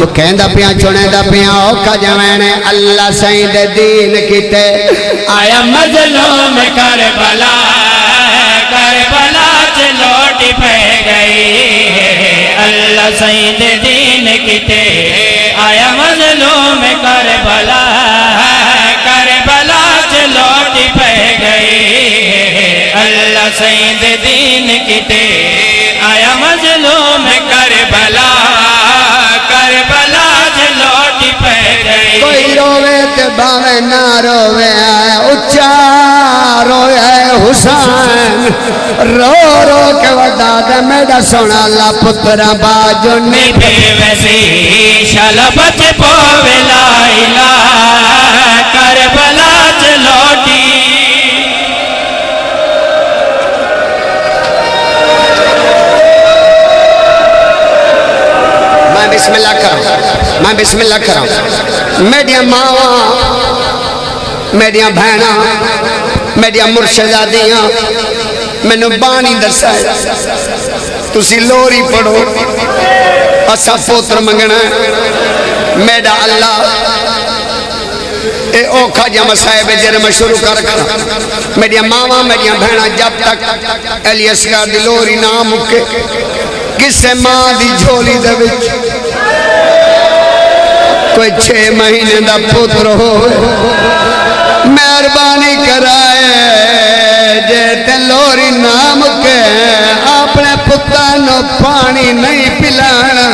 कहंदा पिया चुनेंदा पिया औखा जवैने अल्लाह सही दे दीन किते आया मजलूम करबला करबला च लौट पे गई अल्लाह सही दे दीन किते आया मजलूम करबला करबला च लौट पे गई अल्लाह सही दे दीन किते आया मजलूम करबला करबला च लौट पे गई कोई रोवे ते बावे ना रोवे उच्चा रोए हुसैन रो रो के वदा दे मेरा सोना ला पुत्रा बाजो निभे वैसी शल बच पोवे लाइला करबला च लौटी मैं बिस्मिल्लाह करा मेरिया मावा मेरिया भैना मेरिया मुर्शदादियां मैनू बानी दसा तुसी लोरी पढ़ो असा पुत्र मंगना मेरा अल्लाह ए औखा जा मसाइब जेरे मैं शुरू कर रखा मेरिया मावा मेरिया भैना जब तक अली असगर दी लोरी ना मुके किसे मां दी झोली दे विच कोई 6 महीने का पुत्र हो मेहरबानी कराए जे ते लोरी नाम के अपने पुत्र नो पानी नहीं पिलाना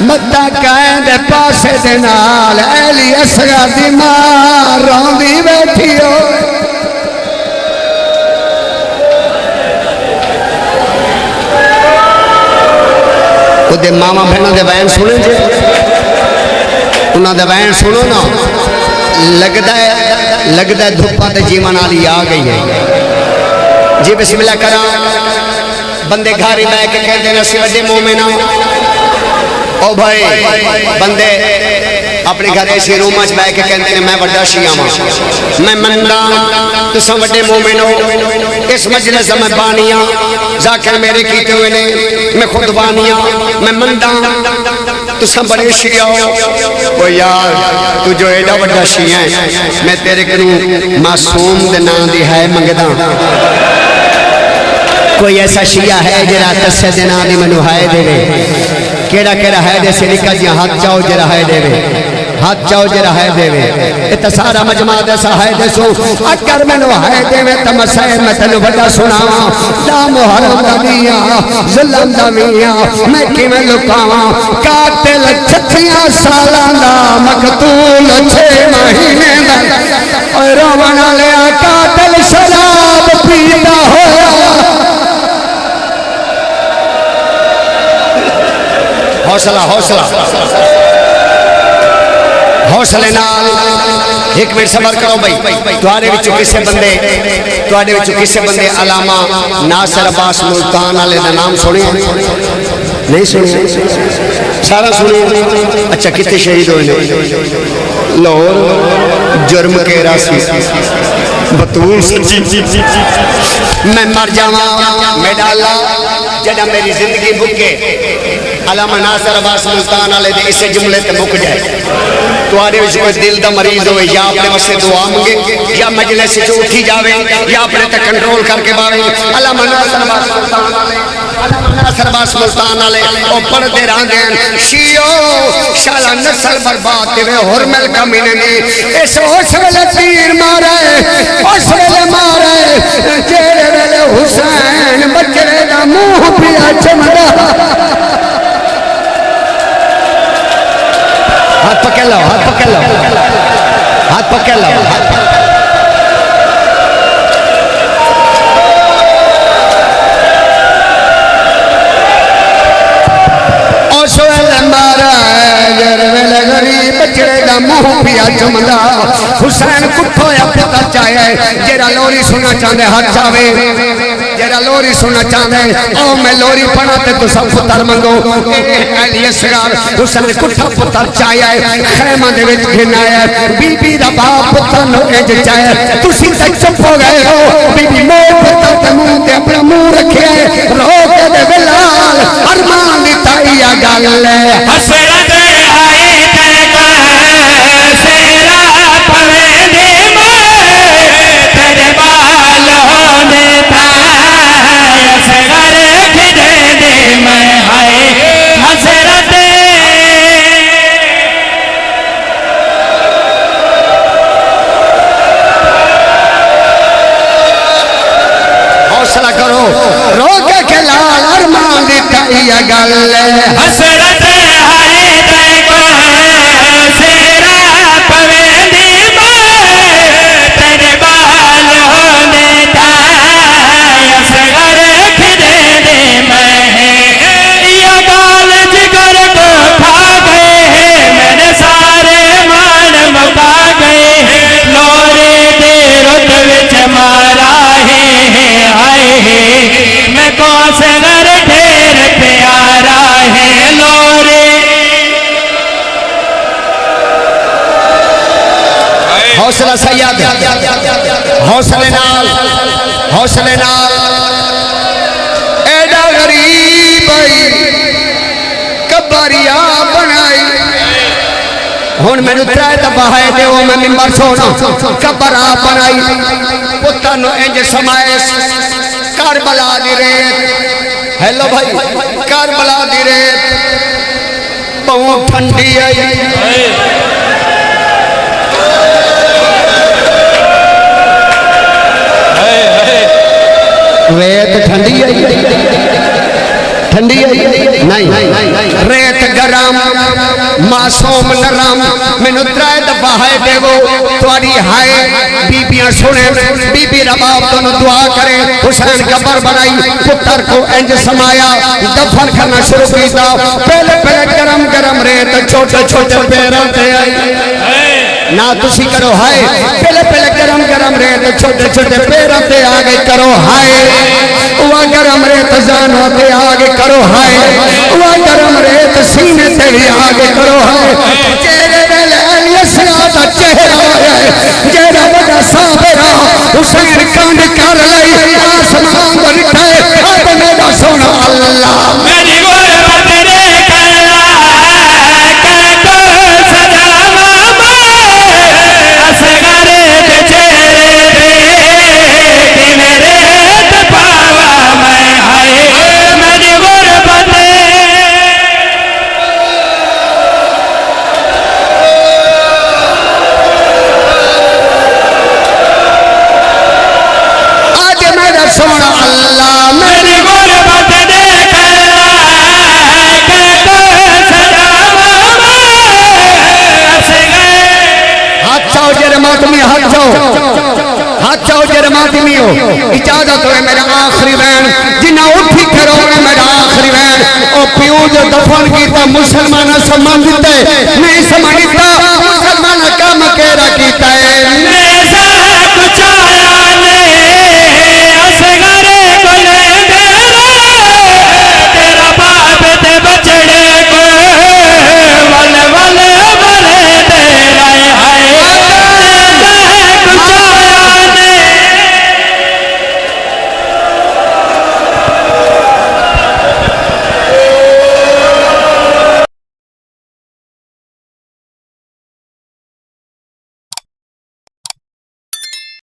मत्ता कहते पासे दे नाल अली असगर दी मां रोंदी बैठी हो उहदे मावा बहनों के बयान सुने जे उन्होंने बयान सुनो ना लगता है धुप्पा तो जीवन वाली आ गई है जी बिस्मिल्लाह करा बंदे घर ही बह के कहते हैं असि वड्डे मोमिन ओ भाई बंदे अपने घर ऐसे रूम च बह के कहते हैं मैं वड्डा शिया वा मैं मनदा तुसा वड्डे मोमिन हो इस मजलिस में बानिया जाकर मेरे कीते हुए ने मैं खुद बानिया मैं मनदा तुसा बड़े शिया हो ओ यार तू जो एडा वड्डा शिया है मैं तेरे को मासूम दे नाम दी है मंगदा कोई ऐसा शिया है जरा तस्से दे नाम दी मैनू है देवे केड़ा केड़ा है जैसे निका जी हाथ चाओ जरा है देवे हाथ चाओ जरा है देवे इतना सारा मजमा दसा है दसो अगर मैनू है देवे तो मसाए मैं तेन बड़ा सुनावा ना मुहर्रम दा मियां जुल्म दा मियां मैं किवें लुकावा कातिल 36 सालां दा मकतूल 6 महीने दा ओए रोवण वाले कातिल शराब पींदा होया हौसला हौसला हौसले नाल एक मिनट सबर करो भाई तुहाडे विचों किसे बंदे अलामा नासिर अब्बास मुल्तान वाले दा नाम सुनिया नहीं सुनिया सारा सुनिया अच्छा कितने शहीद हुए लाहौर जुर्म के रासी बतूल मैं मर जावा मेरा अल्लाह जड़ा मेरी जिंदगी मुके अलामा नासिर अब्बास मुल्तान वाले दे इस जुमले ते मुक जाए तुम्हारे विच कोई दिल दा मरीज हो या अपने वास्ते दुआ मंगे या मजलिस से उठी जावे या अपने ते कंट्रोल करके बावे अलामा नासिर अब्बास मुल्तान वाले ओ पढ़ते रहंदे शियो शाला नस्ल बर्बाद तेरे हुरमल कमीने ने इस उस वेले तीर मारे उस वेले मारे जेड़े वेले हुसैन बचड़े दा मुंह पिया चमड़ा हाथ पकड़ लो हाथ पकड़ लो हाथ पकड़ लो मुंह पिया चमदा हुसैन कुठो या पिता चाहे जेरा लोरी सुनना चाहते हाथ चावे जेरा लोरी सुनना चाहते ओ मैं लोरी पढ़ा ते तू सब पुत्र मंगो अली असगर हुसैन कुठा पुत्र चाहे खैमा दे विच घिनाया बीबी दा बाप पुत्र नु इंज चाहे तुसी ते चुप हो गए हो बीबी मोह पुत्र ते मुंह ते अपना मुंह रखे रो के दे बिलाल अरमान दी ताईया गल है हसरत या गल हसरत हाय देखो सेरा पवेंदी तेरे बाल होने था असगर खिदे दे मैं ये बाल जिगर को खा गए हैं मेरे सारे मान मुका गए हैं लोरे दे रुत विच मारा है आए है मैं कौन से घर ढेर प्यारा है लोरे हौसला सैयद हौसले नाल एडा गरीब कबारिया बनाई हुन मैनू त्रै दफा है देओ मैं मिंबर सोना कबरा बनाई पुत्तर नु इंज समाए करबला दी रेत हेलो भाई करबला दी रेत बहुत ठंडी आई रेत ठंडी आई नहीं रेत गरम मासूम नरम मैनू त्रै दफा है देवो तुआरी हाय बीबियां सुने बीबी रबाब दोनों दुआ करे हुसैन कबर बनाई पुत्र को इंज समाया दफन करना शुरू किया पहले गरम गरम रेत छोटे छोटे पैरों पे आई ना तुसी करो हाय पहले गरम गरम रेत छोटे छोटे पैरों पे आगे करो हाय वह गरम रेत जानों पे आगे करो हाय वह गरम रेत सीने पे भी आगे करो हाय चेहरे वेले यसरा दा चेहरा है जेड़ा बड़ा साबरा हुसैन कांड कर लई आसमान वरठे अब मेरा सोना अल्लाह मेरी गुरबत रे कला काको सजावा असगर के चेहरे पे कि मेरे पावा मैं हाय मेरी गुरबत आज मेरा सोना अल्लाह मेरी गुरबत देख हाथ चाओ जरे मातमी हाथ चाओ जरे मातमी हो इजाजत हो मेरा आखिरी बहन जिन्ना उठी करो मेरा आखिरी बहन ओ प्यू जो दफन की मुसलमान सम्मान दिते नहीं सम्मान दिता मुसलमान काम केरा